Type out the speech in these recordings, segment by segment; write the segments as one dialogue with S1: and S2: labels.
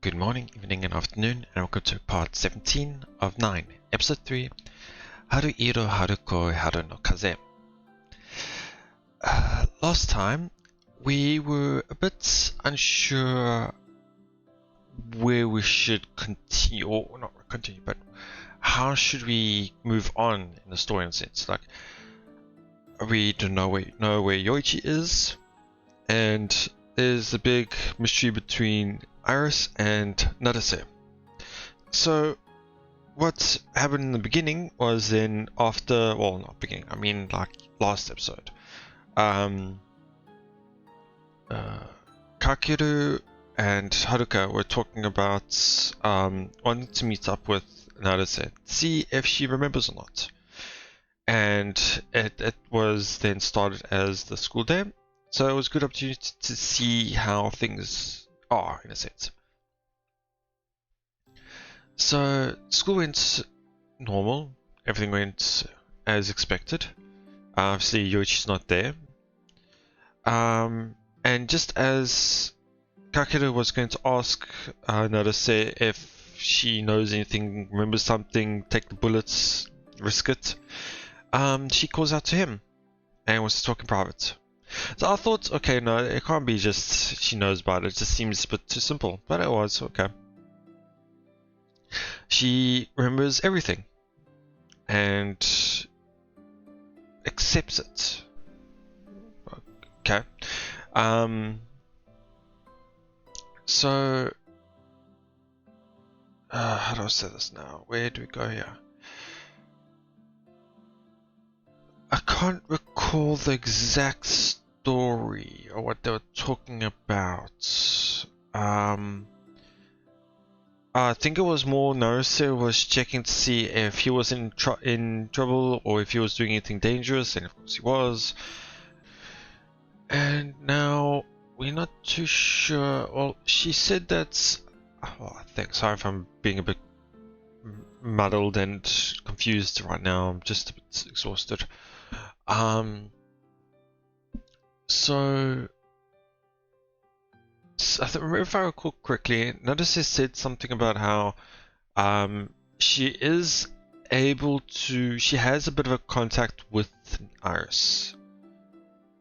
S1: Good morning, evening, and afternoon, and welcome to part 17 of 9, episode 3, Haru iro haru koi haru no kaze. Last time, we were a bit unsure where we should continue, or not continue, but how should we move on in the story in a sense. Like, we don't know where Yoichi is, and there's a big mystery between Iris and Naruse. So what happened in the beginning was then after, well, not beginning, I mean like last episode, Kakeru and Haruka were talking about wanting to meet up with Naruse, see if she remembers or not. And it was then started as the school day, so it was a good opportunity to see how things are, in a sense. So school went normal, everything went as expected. Obviously Yoichi's not there. And just as Kakeru was going to ask Naruse if she knows anything, remembers something, take the bullets, risk it, she calls out to him and wants to talk in private. So I thought, okay, no, it can't be just she knows about it. It just seems a bit too simple, but it was okay. She remembers everything and accepts it. Okay. So how do I say this now? Where do we go here? I can't recall the exact story or what they were talking about. I think it was more Naruse was checking to see if he was in trouble or if he was doing anything dangerous, and of course he was. And now we're not too sure. Well, she said that. Oh, I think. Sorry if I'm being a bit muddled and confused right now. I'm just a bit exhausted. So if I recall correctly, Naruse said something about how she is able to, she has a bit of a contact with Iris.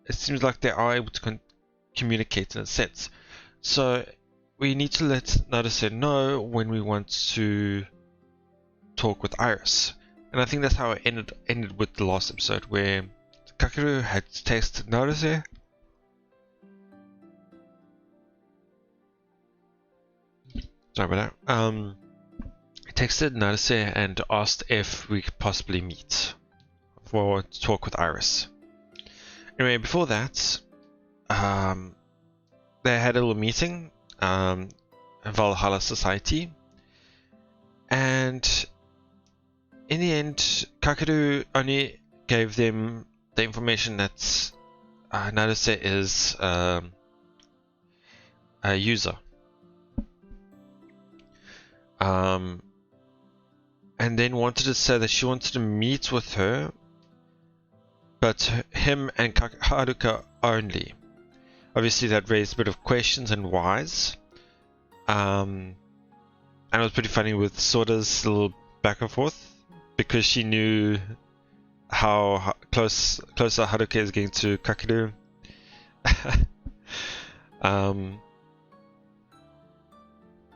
S1: It seems like they are able to communicate in a sense. So we need to let Naruse know when we want to talk with Iris. And I think that's how it ended with the last episode, where Kakeru had texted Naruse. Sorry about that. Texted Naruse and asked if we could possibly meet for talk with Iris. Anyway, before that, they had a little meeting in Valhalla Society, and in the end, Kakeru only gave them the information that Naruse is a user. And then wanted to say that she wanted to meet with her, but him and Haruka only. Obviously that raised a bit of questions and whys. And it was pretty funny with Soda's little back and forth, because she knew how closer Haruka is getting to Kakeru.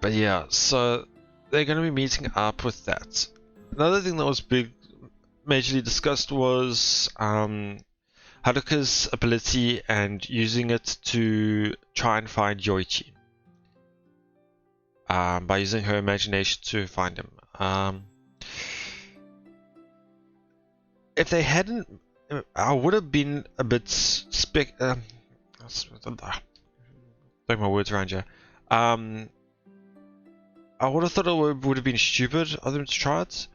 S1: But yeah, so they're going to be meeting up with that. Another thing that was majorly discussed was Haruka's ability and using it to try and find Yoichi. By using her imagination to find him. If they hadn't, I would have been a bit take my words around here. I would have thought it would have been stupid of them to try it,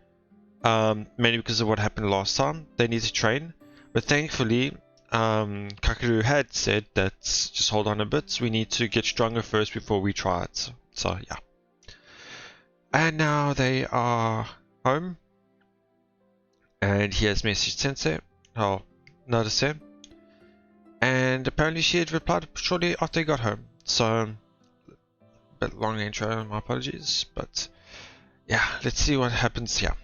S1: mainly because of what happened last time. They need to train, but thankfully, Kakeru had said that just hold on a bit. We need to get stronger first before we try it. So yeah. And now they are home, and he has messaged Sensei, Naruse, and apparently she had replied shortly after he got home. So Bit long intro, my apologies, but yeah, let's see what happens here.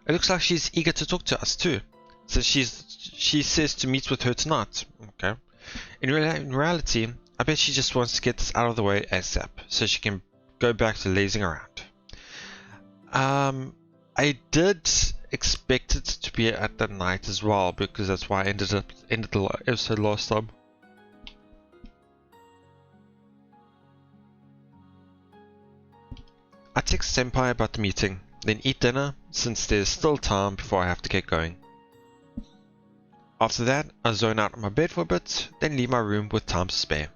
S1: It looks like she's eager to talk to us too. So she says to meet with her tonight. Okay. In reality, I bet she just wants to get this out of the way ASAP, so she can go back to lazing around. I did expect it to be at the night as well, because that's why I ended the episode last time. I text Senpai about the meeting, then eat dinner, since there's still time before I have to get going. After that, I zone out on my bed for a bit, then leave my room with time to spare.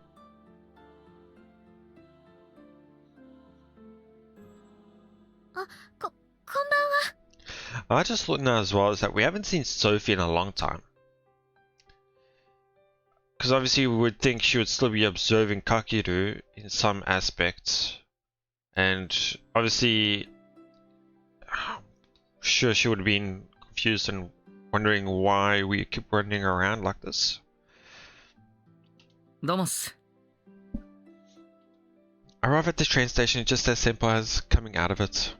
S1: I just thought now as well is that we haven't seen Sophie in a long time. Because obviously we would think she would still be observing Kakeru in some aspects. And obviously, sure she would have been confused and wondering why we keep running around like this.
S2: Domus.
S1: I arrive at the train station just as Senpai is coming out of it.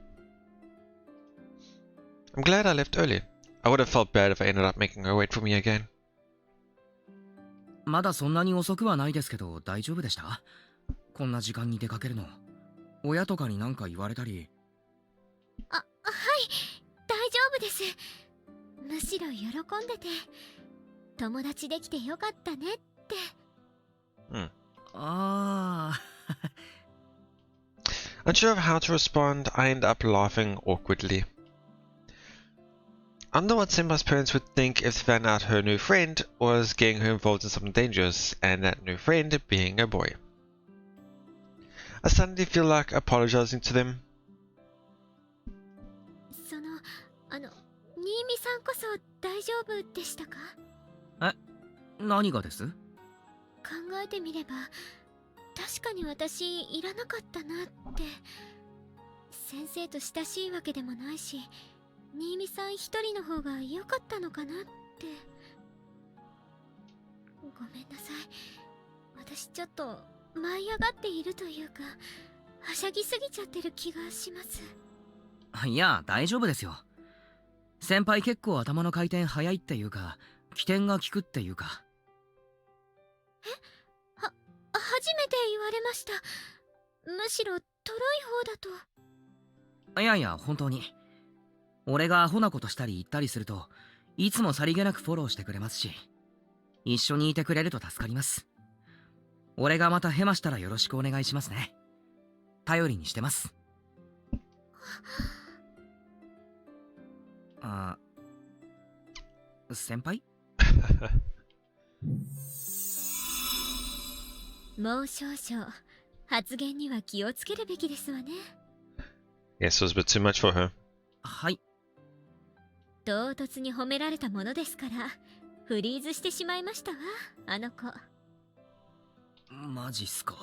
S1: I'm glad I left early. I would have felt bad if I ended up making her wait for me again.
S2: まだそんなに遅くはないですけど大丈夫でした？こんな時間に出かけるの。親とかに何か言われたり。
S3: はい、大丈夫です。むしろ喜んでて、友達できてよかったねって。
S2: ああ。
S1: Unsure of how to respond, I end up laughing awkwardly. I wonder what Senpai's parents would think if they found out her new friend was getting her involved in something dangerous, and that new friend being a boy. I suddenly feel like apologizing to them.
S3: 新見さんこそ大丈夫でしたか？
S2: 何がです？
S3: 考えてみれば、確かに私いらなかったなって。先生と親しいわけでもないし、新見さん一人の方が良かったのかなって。ごめんなさい。私ちょっと舞い上がっているというか、はしゃぎすぎちゃってる気がします。
S2: いや、大丈夫ですよ。先輩結構頭の回転早いっていうか、起点が効くっていうか。
S3: 初めて言われました。むしろトロい方だと。
S2: いやいや、本当に。俺がアホなことしたり言ったりすると、いつもさりげなくフォローしてくれますし、一緒にいてくれると助かります。俺がまたヘマしたらよろしくお願いしますね。頼りにしてます。先輩？
S3: もう少々発言には気をつけるべきですわね。
S1: Yes, it was a bit too much for her.
S2: はい。
S3: 唐突に褒められたものですから、フリーズしてしまいましたわ、あの子。
S2: マジっすか。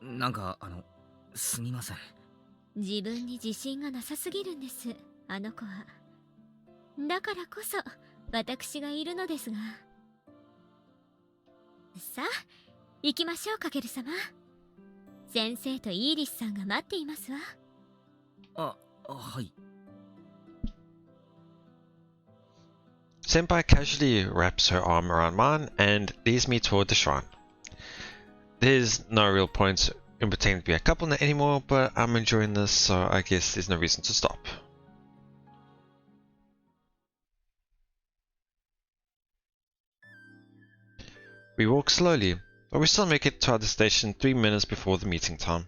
S2: なんかすみません。
S3: 自分に自信がなさすぎるんです、あの子は。だからこそ私がいるのですが。さあ行きましょう、かける様。先生とイーリスさんが待っていますわ。
S2: はい。
S1: Senpai casually wraps her arm around mine and leads me toward the shrine. There's no real point in pretending to be a couple anymore, but I'm enjoying this, so I guess there's no reason to stop. We walk slowly, but we still make it to our destination 3 minutes before the meeting time.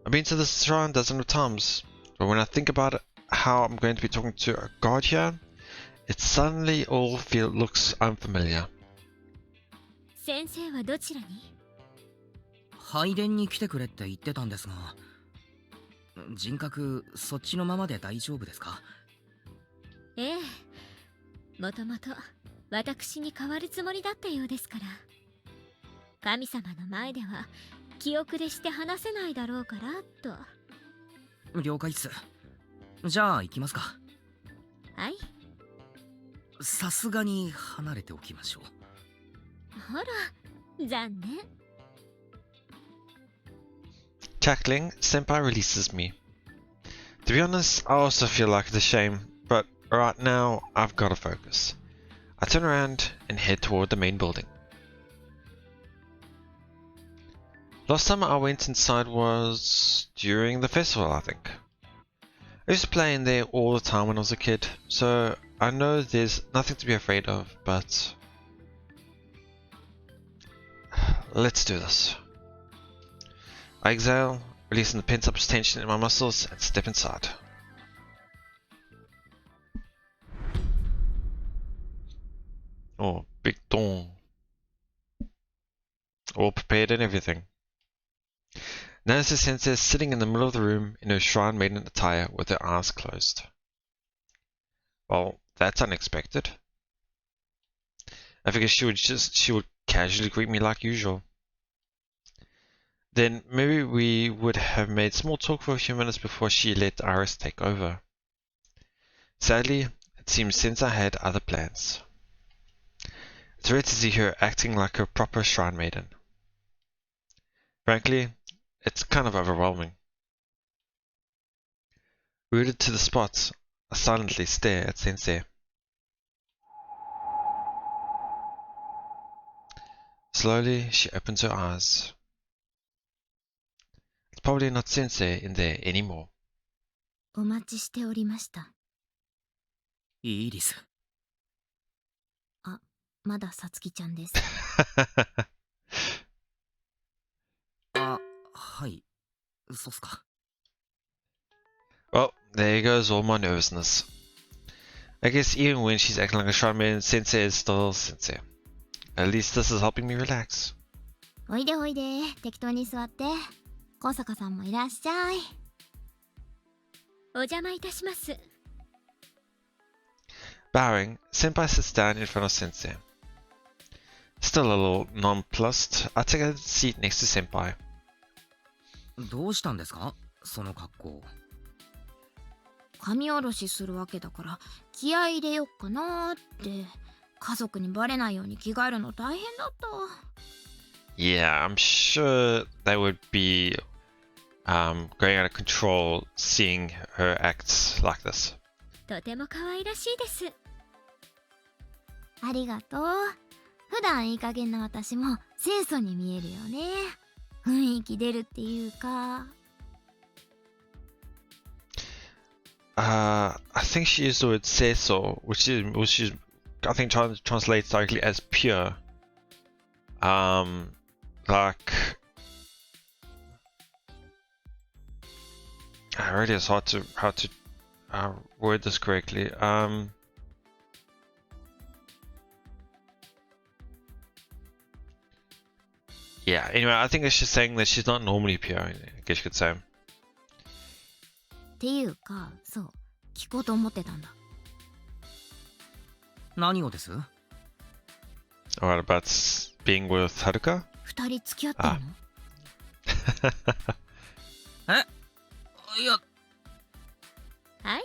S1: I've been to this shrine dozens of times, but when I think about it, how I'm going to be talking to a god here, it suddenly all looks unfamiliar.
S3: 先生はどちらに？
S2: 拝殿に来てくれって言ってたんですが、人格そっちのままで大丈夫ですか？
S3: ええ、もともと私に代わるつもりだったようですから。神様の前では気遅れして話せないだろうからと。
S2: 了解っす。じゃあ行きますか。
S3: はい。
S2: さすがに離れておきましょう。
S3: ほら、残念。
S1: Cackling, Senpai releases me. To be honest, I also feel like it's a shame, but right now I've got to focus. I turn around and head toward the main building. Last time I went inside was during the festival, I think. I used to play in there all the time when I was a kid, so I know there's nothing to be afraid of, but let's do this. I exhale, releasing the pent-up tension in my muscles, and step inside. Oh, big dawn. All prepared and everything. Naruse Sensei is sitting in the middle of the room in her Shrine Maiden attire with her eyes closed. Well, that's unexpected. I figured she would casually greet me like usual. Then maybe we would have made small talk for a few minutes before she let Iris take over. Sadly, it seems Sensei had other plans. It's rare to see her acting like a proper Shrine Maiden. Frankly, it's kind of overwhelming. Rooted to the spot, I silently stare at Sensei. Slowly, she opens her eyes. It's probably not Sensei in there anymore.
S3: お待ちしておりました。
S2: イーリス。
S3: あ、まださつきちゃんです。
S2: あ、はい。そうっすか。
S1: Well, there goes all my nervousness. I guess even when she's acting like a Shrine Maiden, Sensei is still Sensei. At least this is helping me relax.
S3: おいでおいで、適当に座って。小坂さんもいらっしゃい。お邪魔いたします。
S1: Bowing, Senpai sits down in front of Sensei. Still a little nonplussed, I take a seat next to Senpai.
S2: どうしたんですかその格好。
S3: 髪下ろしするわけだから気合い入れよっかなーって。家族にバレないように着替えるの大変だった。
S1: Yeah, I'm sure they would be going out of control seeing her act like this.
S3: とても可愛らしいです。ありがとう。普段いい加減な私も清楚に見えるよね。雰囲気出るっていうか。
S1: I think she used the word seiso, which is I think translates directly as pure. Like it really is hard to word this correctly. Yeah. Anyway, I think it's just saying that she's not normally pure. I guess you could say.
S3: っていうか、そう、聞こうと思ってたんだ。
S2: 何をです？
S1: Alright, about being with Haruka?
S3: 二人付き合ってるの？
S2: いや。
S3: はい。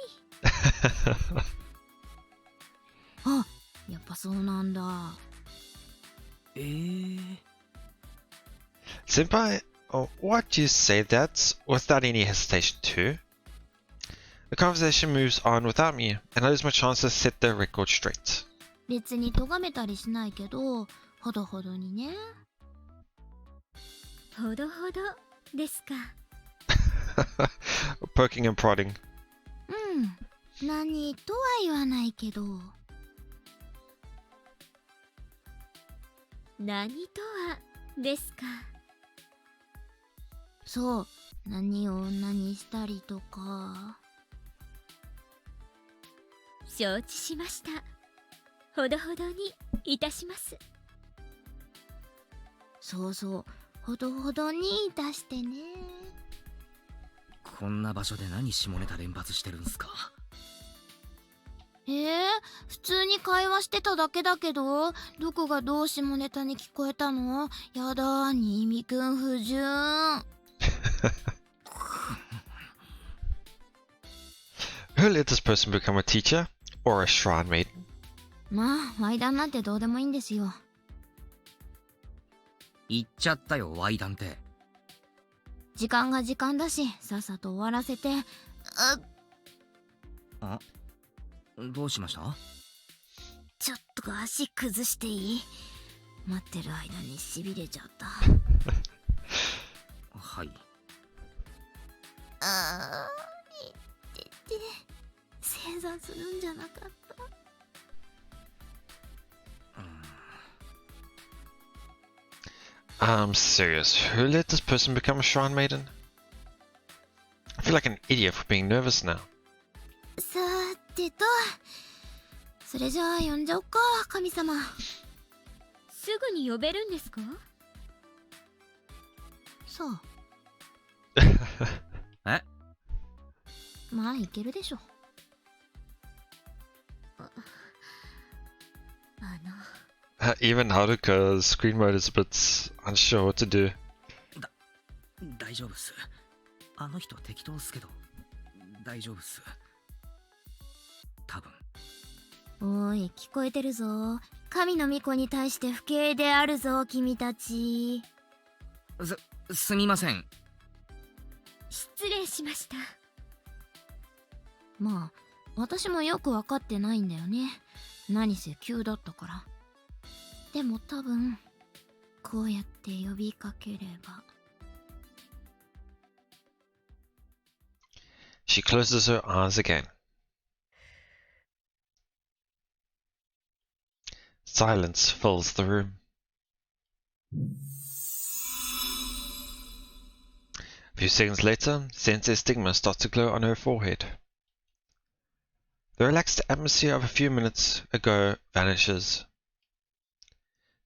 S3: あ、やっぱそうなんだ。
S1: Senpai, why'd you say that without any hesitation too? The conversation moves on without me, and I lose my chance to set the record straight.
S3: 別に咎めたりしないけど、ほどほどにね。ほどほどですか。
S1: Poking and prodding.
S3: うん、何とは言わないけど。何とはですか。そう、何を何したりとか。承知しました。ほどほどにいたします。そうそう、ほどほどに出してね。
S2: こんな場所で何下ネタ連発してるんすか？
S3: 普通に会話してただけだけど、どこがどう下ネタに聞こえたの？やだ、新見くん不純。
S1: Who let this person become a teacher or a shrine maiden?
S3: まあ、ワイダンなんてどうでもいいんですよ。
S2: 言っちゃったよ、ワイダンって。
S4: 時間が時間だし、さっさと終わらせて。
S2: あ、どうしました？
S4: ちょっと足崩していい？待ってる間にしびれちゃった。
S2: はい。
S4: いってて、正座するんじゃなかった。
S1: I'm serious. Who let this person become a shrine maiden? I feel like an idiot for being nervous now.
S4: さてと、それじゃあ呼んじゃおっか、神様。
S3: すぐに呼べるんですか？
S4: そう。
S2: え？
S4: まあいけるでしょ。
S1: Even Haruka's screen mode is a bit unsure what to do.
S2: 大丈夫っす。あの人適当っすけど、大丈夫っす。多分。
S4: おい、聞こえてるぞ。神の巫女に対して不敬であるぞ、君たち。
S2: すみません。
S3: 失礼しました。
S4: まあ、私もよくわかってないんだよね。何せ急だったから。でも多分、こうやって呼びかければ。
S1: She closes her eyes again. Silence fills the room. A few seconds later, Sensei's stigma starts to glow on her forehead. The relaxed atmosphere of a few minutes ago vanishes.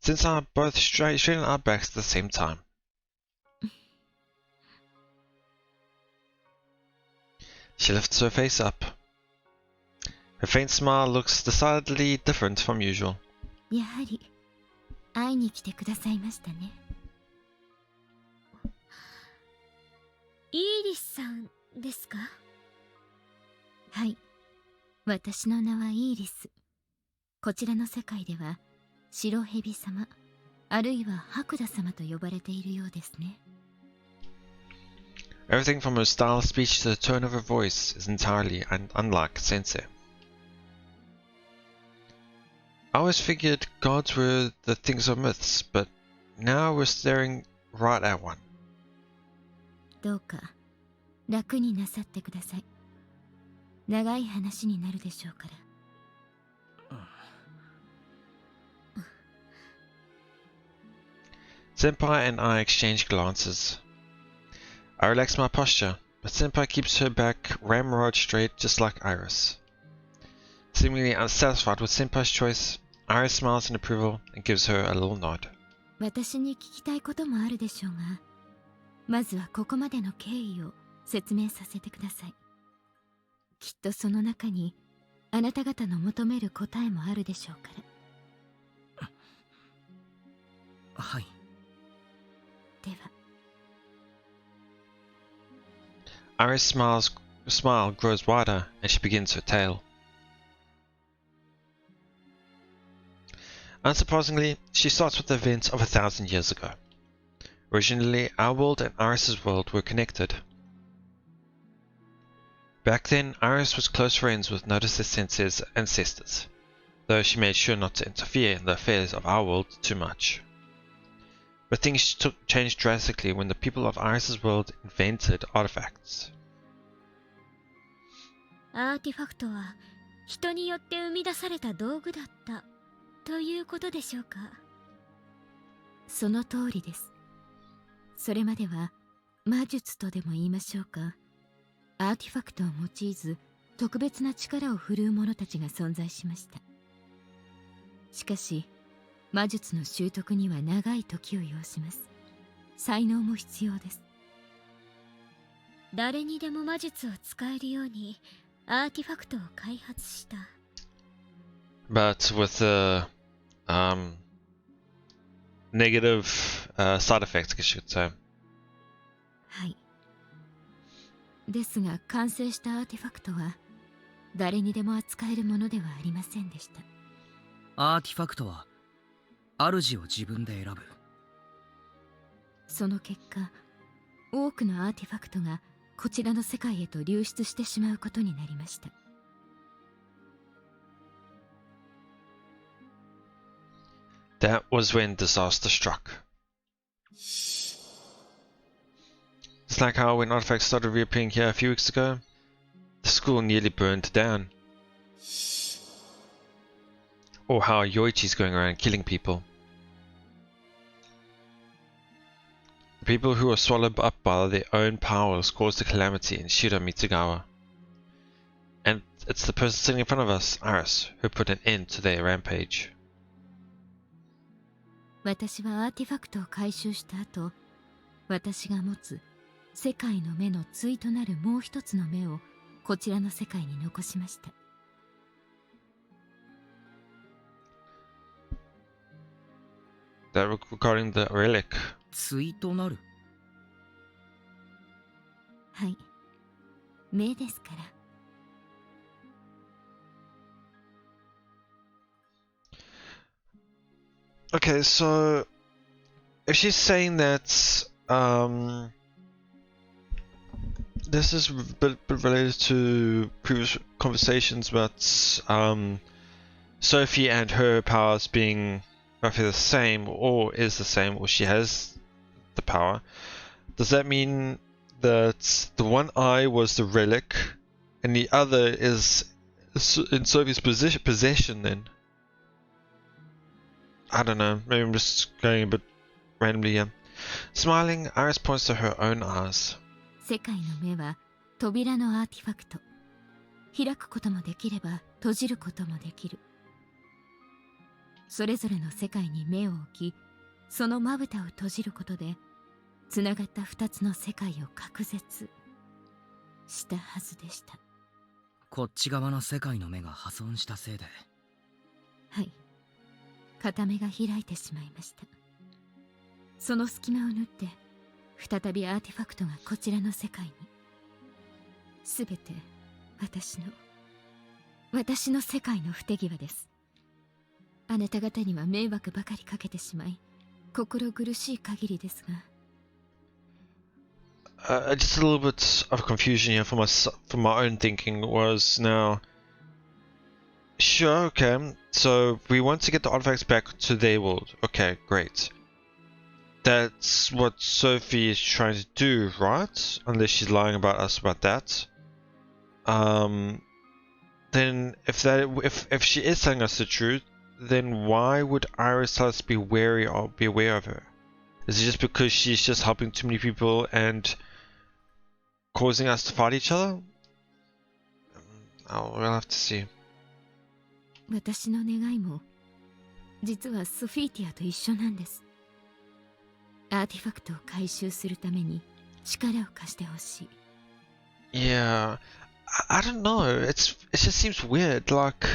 S1: Sensei are both straighten our backs at the same time. She lifts her face up. Her faint smile looks decidedly different from usual.
S4: やはり、会いに来てくださいましたね。
S3: イーリスさんですか？
S4: はい。私の名はイーリス。こちらの世界では、白蛇様、あるいは白蛇様と呼ばれているようですね。
S1: Everything from her style of speech to the tone of her voice is entirely unlike Sensei. I always figured gods were the things of myths, but now we're staring right at one.
S4: どうか楽になさってください。長い話になるでしょうから。
S1: Senpai and I exchange glances. I relax my posture, but Senpai keeps her back ramrod straight just like Iris. Seemingly unsatisfied with Senpai's choice, Iris smiles in approval and gives her a little nod.
S4: 私に聞きたいこともあるでしょうが、まずはここまでの経緯を説明させてください。きっとその中にあなた方の求める答えもあるでしょうから。
S2: はい。
S4: では。
S1: Iris' smile grows wider and she begins her tale. Unsurprisingly, she starts with the events of 1,000 years ago. Originally, our world and Iris' world were connected. Back then, Iris was close friends with Naruse Sensei's ancestors, though she made sure not to interfere in the affairs of our world too much. But things changed drastically when the people of Iris' world invented artifacts.
S3: アーティファクトは人によって生み出された道具だったということでしょうか？
S4: その通りです。それまでは魔術とでも言いましょうか、アーティファクトを用いず特別な力を振るう者たちが存在しました。しかし魔術の習得には長い時を要します。才能も必要です。
S3: 誰にでも魔術を使えるようにアーティファクトを開発した。
S1: But with negative side effects, I guess you could say.
S4: はい。ですが完成したアーティファクトは誰にでも扱えるものではありませんでした。
S2: アーティファクトは主を自分で選ぶ。
S4: その結果、多くのアーティファクトがこちらの世界へと流出してしまうことになりました。
S1: That was when disaster struck. It's like how when artifacts started reappearing here a few weeks ago, the school nearly burned down. Or how Yoichi's going around killing people. The people who are swallowed up by their own powers caused the calamity in Shira Mitsugawa. And it's the person sitting in front of us, Iris, who put an end to their rampage.
S4: 私はアーティファクトを回収した後、私が持つ世界の目の対となるもう一つの目をこちらの世界に残しました。
S1: That regarding the relic.
S2: 対となる。
S4: はい、目ですから。
S1: Okay, so if she's saying that this is a bit related to previous conversations about Sophie and her powers being roughly the same, or is the same, or she has the power, does that mean that the one eye was the relic and the other is in Sophie's possession then? I don't know, maybe I'm just going a bit randomly here. Smiling, Iris points to her own eyes.
S4: 世界の目は扉のアーティファクト。開くこともできれば閉じることもできる。それぞれの世界に目を置き、そのまぶたを閉じることで、つながった二つの世界を隔絶したはずでした。
S2: こっち側の世界の目が破損したせいで。
S4: はい。片目が開いてしまいました。その隙間を縫って再びアーティファクトがこちらの世界に。すべて私の世界の不手際です。あなた方には迷惑ばかりかけてしまい心苦しい限りですが。
S1: Just a little bit of confusion here for my own thinking was now. Sure, okay. So we want to get the artifacts back to their world. Okay, great. That's what Sophie is trying to do, right? Unless she's lying about us about that. Then if she is telling us the truth, then why would Iris tell us to be aware of her? Is it just because she's just helping too many people and causing us to fight each other? We'll have to see.
S4: 私の願いも実はソフィーティアと一緒なんです。アーティファクトを回収するために力を貸してほしい。
S1: Yeah, I don't know. It just seems weird. Like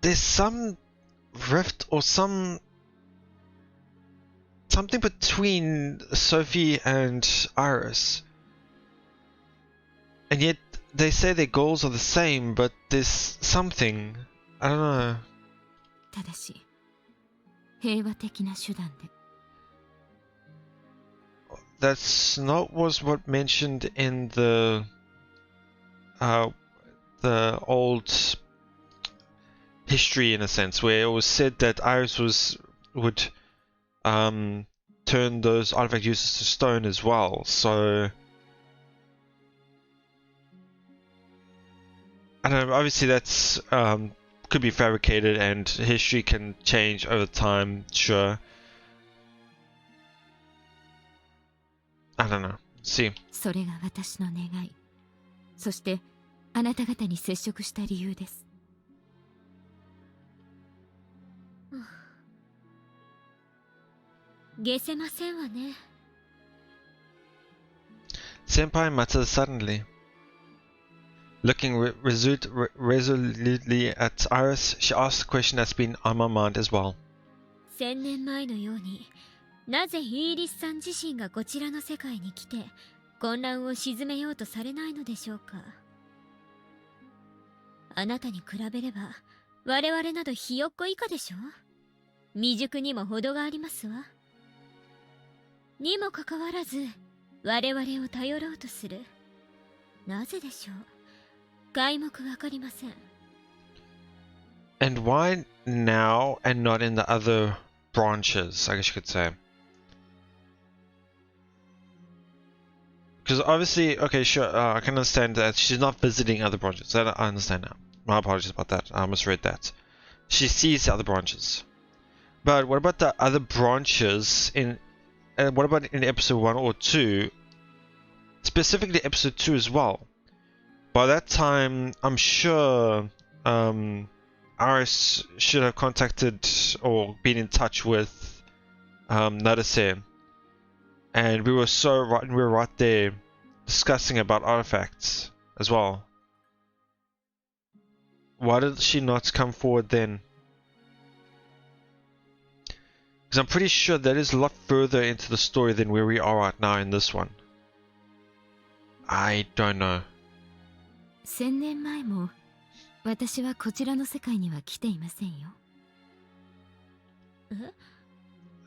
S1: there's some rift or something between Sophie and Iris, and yet they say their goals are the same, but there's something. I don't know.
S4: ただし平和的な手段で。
S1: That's not what mentioned in the old history, in a sense, where it was said that Iris would turn those artifact users to stone as well. So I don't know. Obviously, that's could be fabricated, and history can change over time. Sure. I don't know. See.
S4: それが私の願い。そしてあなた方に接触した理由です。
S3: 消せませんわね。
S1: Senpai muttered suddenly. Looking resolutely at Iris, she asked a question that's been on my mind as well.
S3: 1000年前のように、なぜイーリスさん自身がこちらの世界に来て混乱を鎮めようとされないのでしょうか。あなたに比べれば我々などひよっこ以下でしょ。未熟にも程がありますわ。にもかかわらず我々を頼ろうとする。なぜでしょう。皆目わかりません。
S1: And why now and not in the other branches, I guess you could say? Because obviously, okay, sure, I can understand that she's not visiting other branches. That I understand now. My apologies about that. I misread that. She sees the other branches. But what about the other branches in... what about in episode 1 or 2? Specifically episode 2 as well. By that time, I'm sure Aris should have contacted or been in touch with Naruse. And we were right there discussing about artifacts as well. Why did she not come forward then? Because I'm pretty sure that is a lot further into the story than where we are right now in this one. I don't know.
S4: 1000年前も私はこちらの世界には来ていませんよ。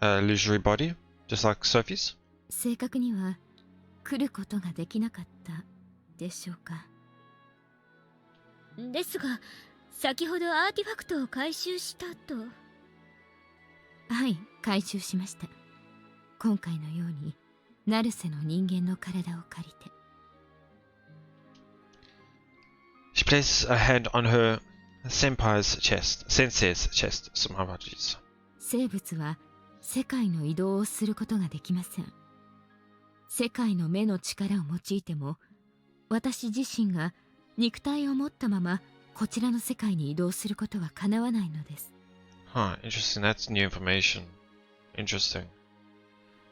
S1: Illusory body? Just like Sophie's?
S4: 正確には来ることができなかったでしょうか。
S3: ですが、先ほどアーティファクトを回収したと。
S4: はい、回収しました。今回のようにナルセの人間の体を借りて。
S1: She places a hand on her sensei's chest. Some apologies.
S4: 生物は世界の移動をすることができません。世界の目の力を用いても、私自身が肉体を持ったままこちらの世界に移動することは叶わないのです。
S1: Huh, interesting. That's new information. Interesting.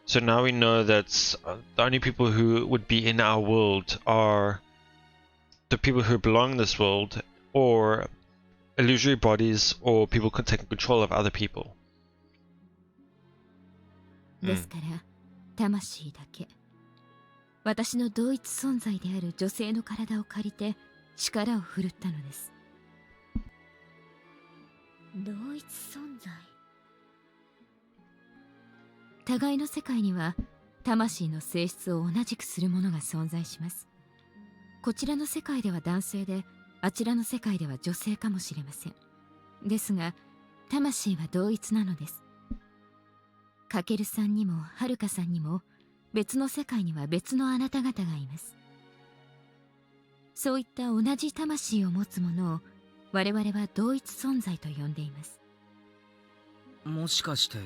S1: So now we know that the only people who would be in our world are the people who belong in this world, or illusory bodies, or people taking control of other people.
S4: ですから、魂だけ。私の同一存在である女性の体を借りて力を振るったのです。
S3: 同一存在。
S4: 互いの世界には魂の性質を同じくするものが存在します。こちらの世界では男性で、あちらの世界では女性かもしれません。ですが、魂は同一なのです。かけるさんにもはるかさんにも別の世界には別のあなた方がいます。そういった同じ魂を持つものを我々は同一存在と呼んでいます。
S2: もしかして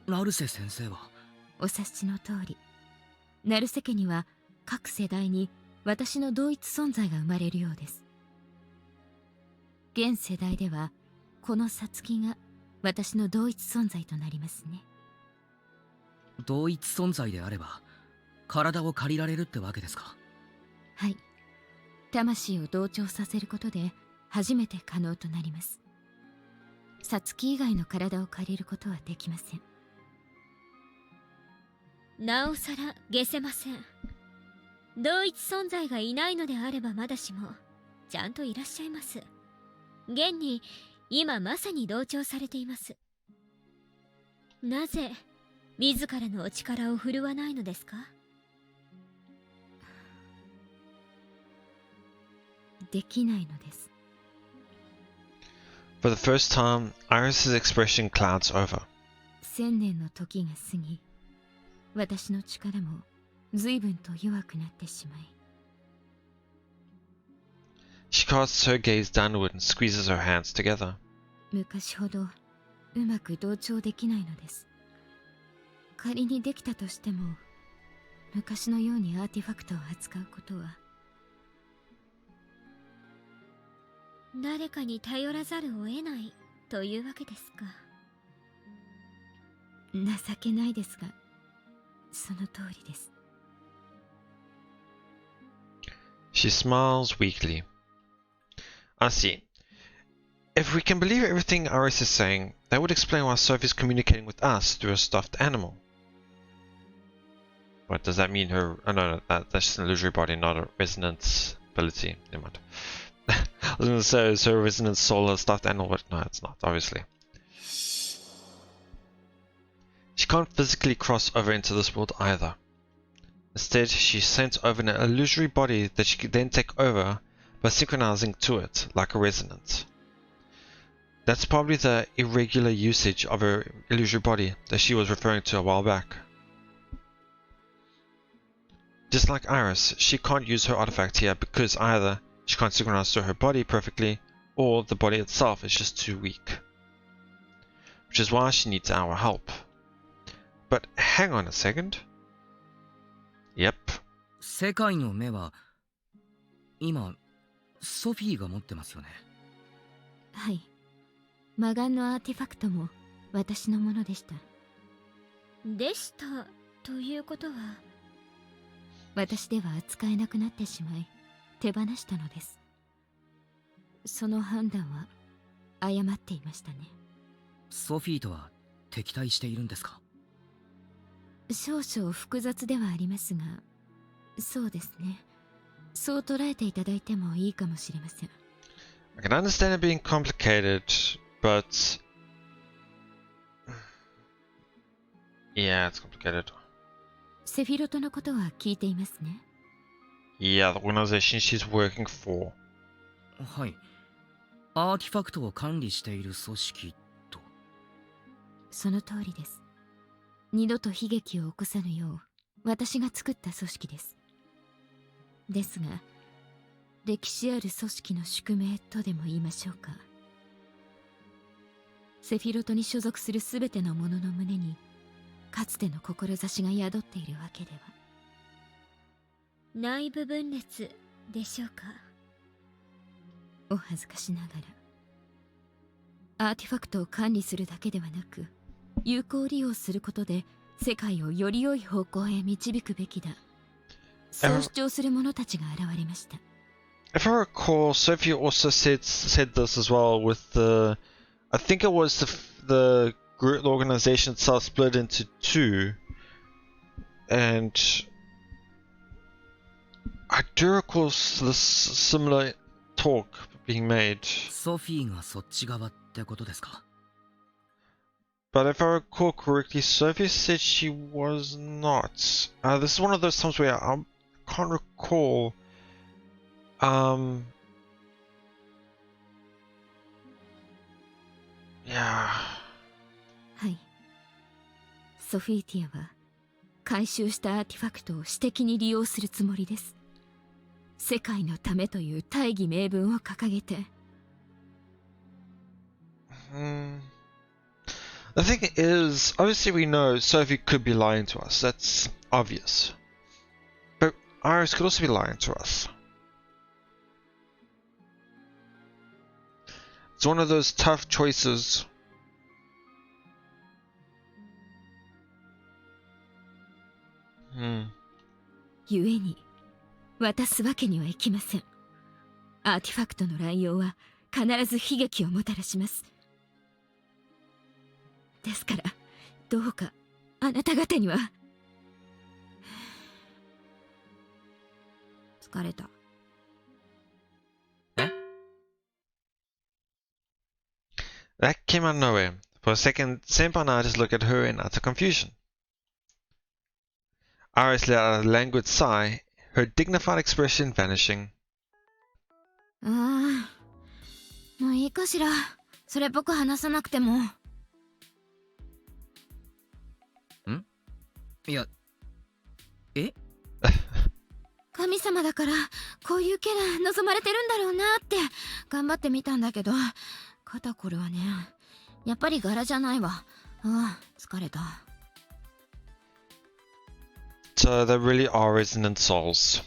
S2: 成瀬先生は。
S4: お察しの通り、成瀬家には各世代に私の同一存在が生まれるようです。現世代ではこのサツキが私の同一存在となりますね。
S2: 同一存在であれば体を借りられるってわけですか。
S4: はい、魂を同調させることで初めて可能となります。サツキ以外の体を借りることはできません。
S3: なおさら解せません。同一存在がいないのであればまだしも、ちゃんといらっしゃいます。現に今まさに同調されています。なぜ自らのお力を振るわないのですか。
S4: できないのです。
S1: For the first time, Iris's expression clouds over.
S4: 1000年の時が過ぎ、私の力も随分と弱くなってしまい。
S1: She casts her gaze downward and squeezes her hands together.
S4: 昔ほどうまく同調できないのです。仮にできたとしても、昔のようにアーティファクトを扱うことは。
S3: 誰かに頼らざるを得ないというわけですか。
S4: 情けないですが、その通りです。
S1: She smiles weakly. I see. If we can believe everything Iris is saying, that would explain why Sophie's communicating with us through a stuffed animal. What does that mean? Her? Oh no, that's just an illusory body, not a resonance ability. Never mind. I was gonna say, is her resonance soul a stuffed animal? But no, it's not, obviously. She can't physically cross over into this world either. Instead, she's sent over an illusory body that she can then take over by synchronizing to it, like a resonance. That's probably the irregular usage of her illusory body that she was referring to a while back. Just like Iris, she can't use her artifact here because either she can't synchronize to her body perfectly, or the body itself is just too weak. Which is why she needs our help. But hang on a second. Yep.
S2: 世界の目は今ソフィーが持ってますよね。
S4: はい。魔眼のアーティファクトも私のものでした。
S3: でしたということは、
S4: 私では扱えなくなってしまい手放したのです。その判断は誤っていましたね。
S2: ソフィーとは敵対しているんですか？
S4: 少々複雑ではありますが、そうですね。そう捉えていただいてもいいかもしれません。
S1: I can understand it being complicated, but yeah, it's complicated.
S4: セフィロトのことは聞いていますね。
S1: Yeah, the organization she's working for.
S2: はい。アーティファクトを管理している組織と。
S4: その通りです。二度と悲劇を起こさぬよう私が作った組織です。ですが、歴史ある組織の宿命とでも言いましょうか。セフィロトに所属するすべての者の胸にかつての志が宿っているわけでは。
S3: 内部分裂でしょうか。
S4: お恥ずかしながら、アーティファクトを管理するだけではなく、有効利用することで世界をより良い方向へ導くべきだ、そう主張する者たちが現れました。
S1: If I recall, Sophie also said this as well with the, I think it was the group, the organization itself split into two, and I do recall this similar talk being made.
S2: ソフィーがそっち側ってことですか？
S1: But if I recall correctly, Sophie said she was not. This is one of those times where I can't recall. Yeah.
S4: はい。ソフィーティアは回収したアーティファクトを私的に利用するつもりです。世界のためという大義名分を掲げて。
S1: The thing is, obviously we know Sophie could be lying to us. That's obvious. But Iris could also be lying to us. It's one of those tough choices. Hmm.
S4: 故に渡すわけにはいきません。アーティファクトの乱用は必ず悲劇をもたらします。ですからどうかあなた方には。疲れた。
S2: え？
S1: That came out of nowhere. For a second, Senpai and I just looked at her in utter confusion. Iris let out a languid sigh, her dignified expression vanishing.
S4: ああ、もういいかしら。それっぽく話さなくても。
S2: いや、え？
S4: 神様だからこういうキャラ望まれてるんだろうなって頑張ってみたんだけど、肩これはね、やっぱり柄じゃないわ。ああ、疲れた。
S1: So there really are resonant souls.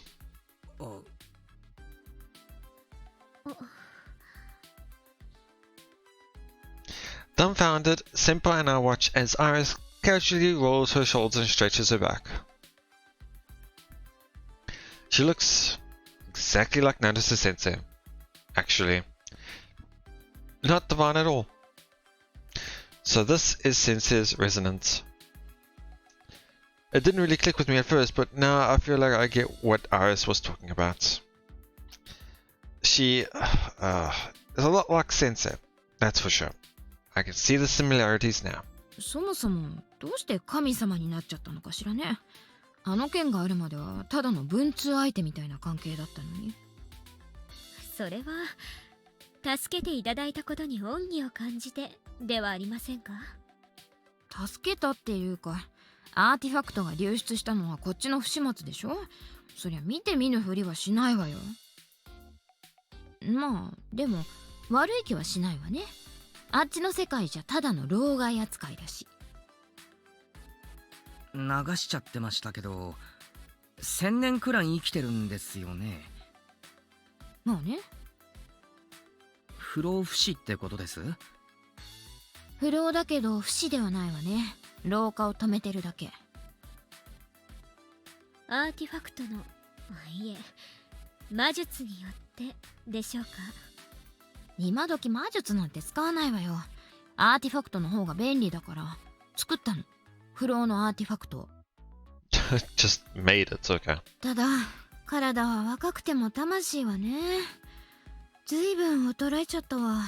S1: Dumbfounded, Senpai and I watch as Iris casually rolls her shoulders and stretches her back. She looks exactly like Naruse sensei. Actually, not divine at all. So this is Sensei's resonance. It didn't really click with me at first, but now I feel like I get what Iris was talking about. She is a lot like Sensei, that's for sure. I can see the similarities now.
S4: そもそもどうして神様になっちゃったのかしらね。あの剣があるまではただの文通相手みたいな関係だったのに。
S3: それは助けていただいたことに恩義を感じてではありませんか？
S4: 助けたっていうか、アーティファクトが流出したのはこっちの不始末でしょ。そりゃ見て見ぬふりはしないわよ。まあでも悪い気はしないわね。あっちの世界じゃただの老害扱いだし。
S2: 流しちゃってましたけど、1000年くらい生きてるんですよね。
S4: まあね。
S2: 不老不死ってことです？
S4: 不老だけど不死ではないわね。老化を止めてるだけ。
S3: アーティファクトの、いえ、魔術によってでしょうか？
S4: 今時魔術なんて使わないわよ。アーティファクトの方が便利だから作ったの。不老のアーティファクト。
S1: Just made it, okay.
S4: ただ体は若くても魂はね、ずいぶん衰えちゃったわ。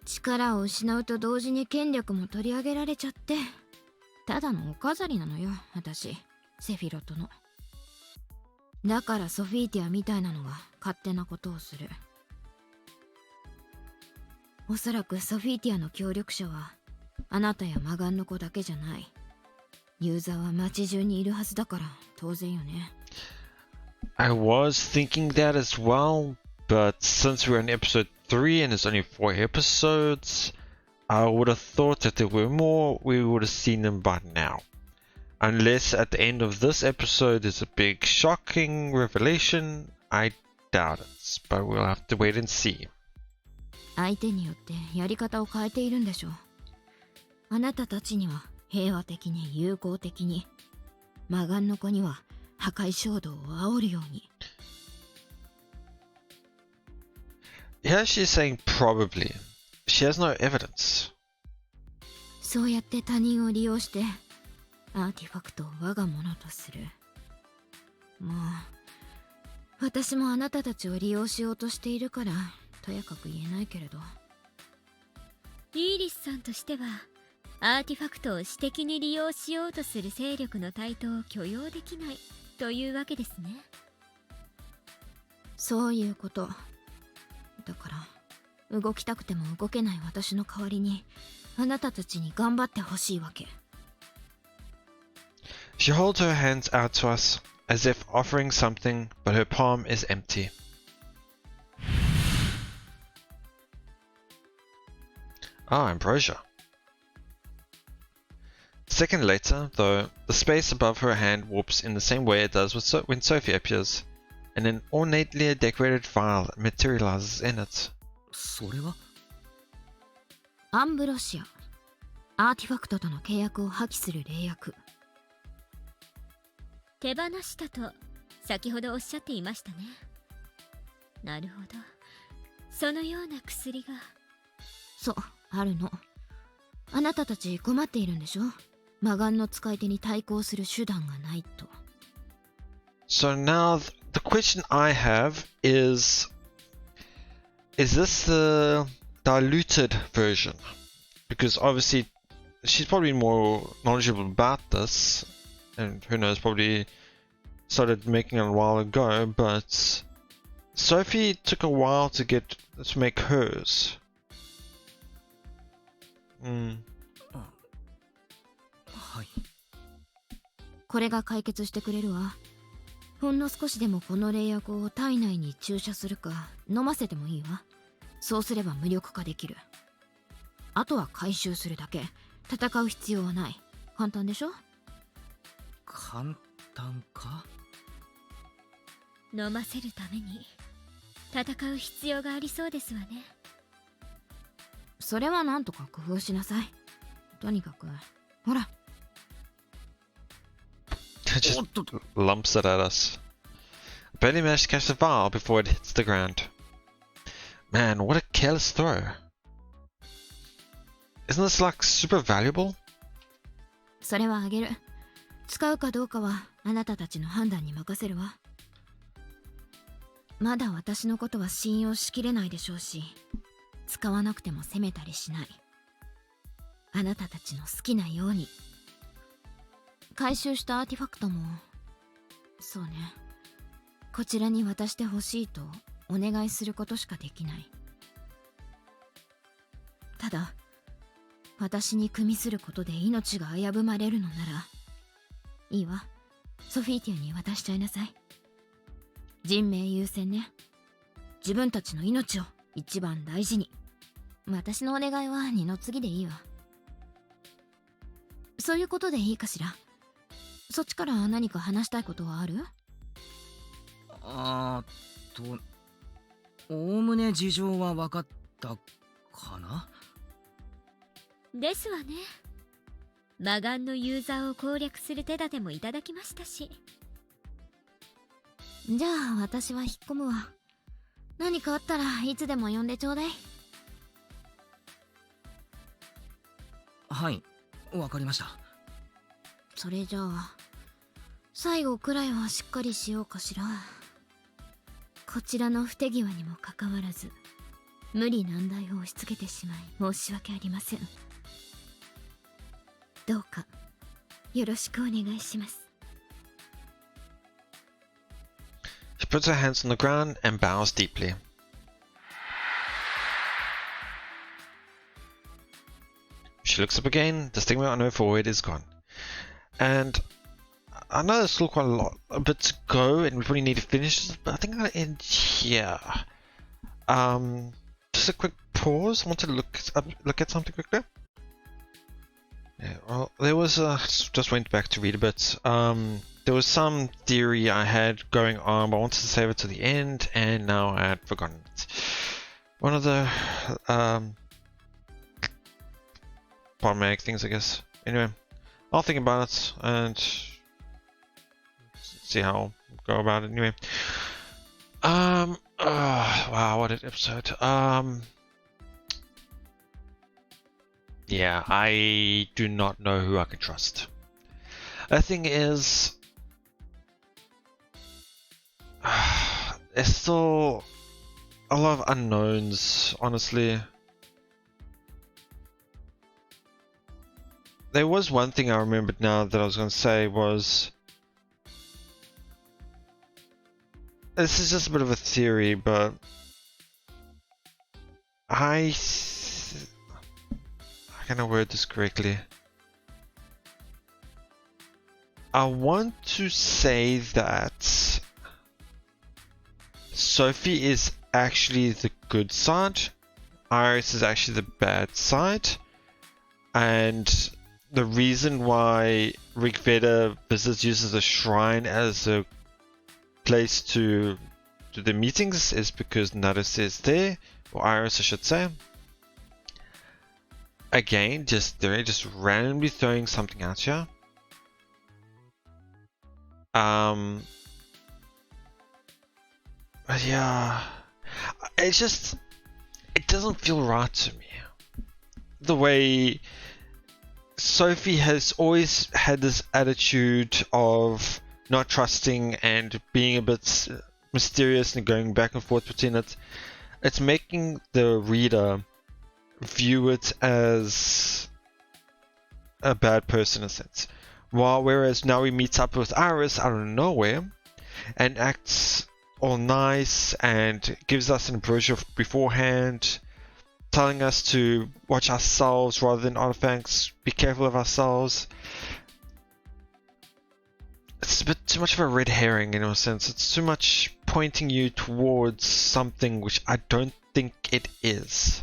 S4: 力を失うと同時に権力も取り上げられちゃって、ただのお飾りなのよ私、セフィロトの。だからソフィーティアみたいなのが勝手なことをする。おそらくソフィーティアの協力者はあなたや魔眼の子だけじゃない。ユーザーは街中にいるはずだから当然よね。
S1: I was thinking that as well, but since we're in episode 3 and it's only 4 episodes, I would have thought that there were more, we would have seen them by now. Unless at the end of this episode there's a big shocking revelation, I doubt it, but we'll have to wait and see.
S4: 相手によってやり方を変えているんでしょう。あなたたちには平和的に友好的に、魔眼の子には破壊衝動を煽るように。
S1: Here she's saying probably. She has no evidence.
S4: そうやって他人を利用してアーティファクトを我が物とする。もう私もあなたたちを利用しようとしているからとやかく言えないけれど。
S3: イーリスさんとしてはアーティファクトを私的に利用しようとする勢力の台頭を許容できないというわけですね。
S4: そういうこと。だから動きたくても動けない私の代わりにあなたたちに頑張ってほしいわけ。
S1: She holds her hands out to us, as if offering something, but her palm is empty. Ah, ambrosia. A second later, though, the space above her hand warps in the same way it does when Sophie appears, and an ornately decorated vial materializes in it.
S2: それは
S4: アンブロシア、アーティファクトとの契約を破棄する霊薬。
S3: 手放したと先ほどおっしゃっていましたね。なるほど、そのような薬が。
S4: そう、あるの。あなたたち困っているんでしょ。魔眼の使い手に対抗する手段がないと。
S1: So now the question I have is this the diluted version? Because obviously she's probably more knowledgeable about this, and who knows, probably started making it a while ago, but Sophie took a while to make hers.
S2: はい。
S4: これが解決してくれるわ。ほんの少しでもこの霊薬を体内に注射するか飲ませてもいいわ。そうすれば無力化できる。あとは回収するだけ。戦う必要はない。簡単でしょ。
S2: 簡単か？
S3: 飲ませるために戦う必要がありそうですわね。
S4: それはなんとか工夫しなさい。とにかくほら。
S1: Just lumps it at us. Barely managed to catch the vial before it hits the ground. Man, what a careless throw. Isn't this like super valuable?
S4: それはあげる。使うかどうかはあなたたちの判断に任せるわ。まだ私のことは信用しきれないでしょうし、使わなくても責めたりしない。あなたたちの好きなように。回収したアーティファクトも、そうね、こちらに渡してほしいとお願いすることしかできない。ただ、私に組みすることで命が危ぶまれるのなら、いいわ、ソフィーティアに渡しちゃいなさい。人命優先ね。自分たちの命を一番大事に。私のお願いは二の次でいいわ。そういうことでいいかしら。そっちから何か話したいことはある？
S2: おおむね事情は分かったかな。
S3: ですわね。魔眼のユーザーを攻略する手立てもいただきましたし。
S4: じゃあ私は引っ込むわ。何かあったらいつでも呼んでちょうだい。
S2: はい、わかりました。
S4: それじゃあ最後くらいはしっかりしようかしら。こちらの不手際にもかかわらず無理難題を押し付けてしまい申し訳ありません。どうかよろしくお願いします。
S1: She puts her hands on the ground and bows deeply. She looks up again, the stigma on her forehead is gone. And I know there's still quite a bit to go and we probably need to finish this, but I think I'm going to end here. Just a quick pause. I want to look at something quickly. Yeah, well, there was just went back to read a bit. There was some theory I had going on, but I wanted to save it to the end, and now I had forgotten it. One of the problematic things, I guess. Anyway, I'll think about it and see how I'll go about it. Anyway, wow, what an episode. Yeah, I do not know who I can trust. The thing is, there's still a lot of unknowns, honestly. There was one thing I remembered now that I was going to say was, this is just a bit of a theory, but how can I word this correctly? I want to say that Sophie is actually the good side, Iris is actually the bad side, and the reason why Rigveda visits uses the shrine as a place to do the meetings is because Naruse is there, or Iris I should say. Again, they're just randomly throwing something out here. But yeah, it doesn't feel right to me. The way Sophie has always had this attitude of not trusting and being a bit mysterious and going back and forth between it. It's making the reader view it as a bad person in a sense. Whereas now we meet up with Iris out of nowhere and acts all nice and gives us an brochure beforehand, telling us to watch ourselves rather than artifacts, be careful of ourselves. It's a bit too much of a red herring in a sense. It's too much pointing you towards something which I don't think it is.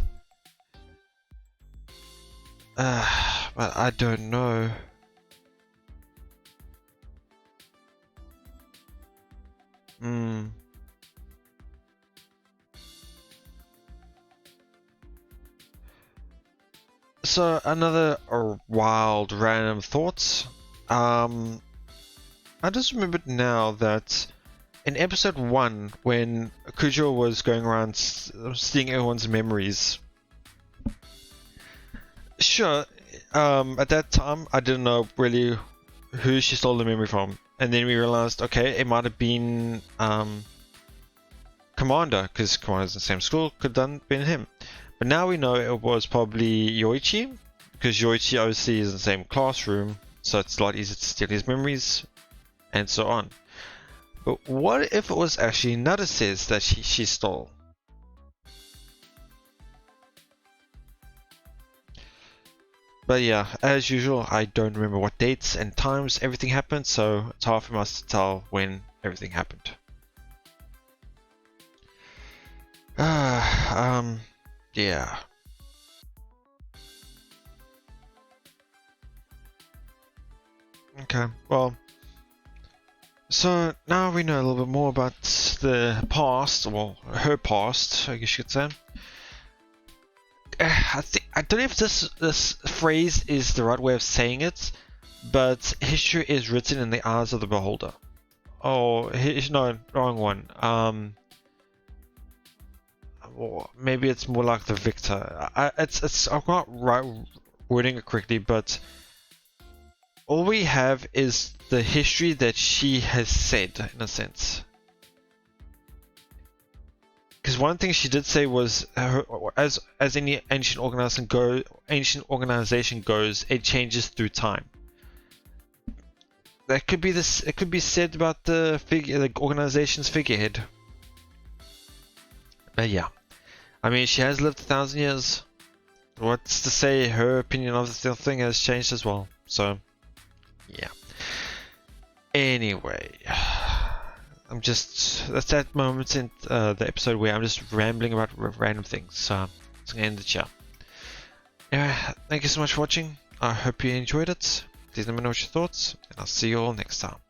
S1: But I don't know. So another wild random thoughts. I just remembered now that in episode 1, when Kujo was going around stealing everyone's memories. Sure, at that time I didn't know really who she stole the memory from, and then we realized, okay, it might have been Commander, because Commander's in the same school, could have been him. But now we know it was probably Yoichi, because Yoichi obviously is in the same classroom, so it's a lot easier to steal his memories, and so on. But what if it was actually Naruse that she stole? But yeah, as usual, I don't remember what dates and times everything happened, so it's hard for us to tell when everything happened. Yeah. Okay, well, so now we know a little bit more about the past, well, her past, I guess you could say. I don't know if this phrase is the right way of saying it, but history is written in the eyes of the beholder. Oh, no, wrong one. Or maybe it's more like the victor. I'm not wording it correctly, but all we have is the history that she has said, in a sense. Because one thing she did say was, as any ancient organization goes, it changes through time. That could be this. It could be said about the organization's figurehead. But yeah, I mean, she has lived 1,000 years. What's to say her opinion of the thing has changed as well? So, yeah. Anyway. That's that moment in the episode where I'm just rambling about random things, so I'm gonna end the chat. Anyway, thank you so much for watching. I hope you enjoyed it. Please let me know what your thoughts, and I'll see you all next time.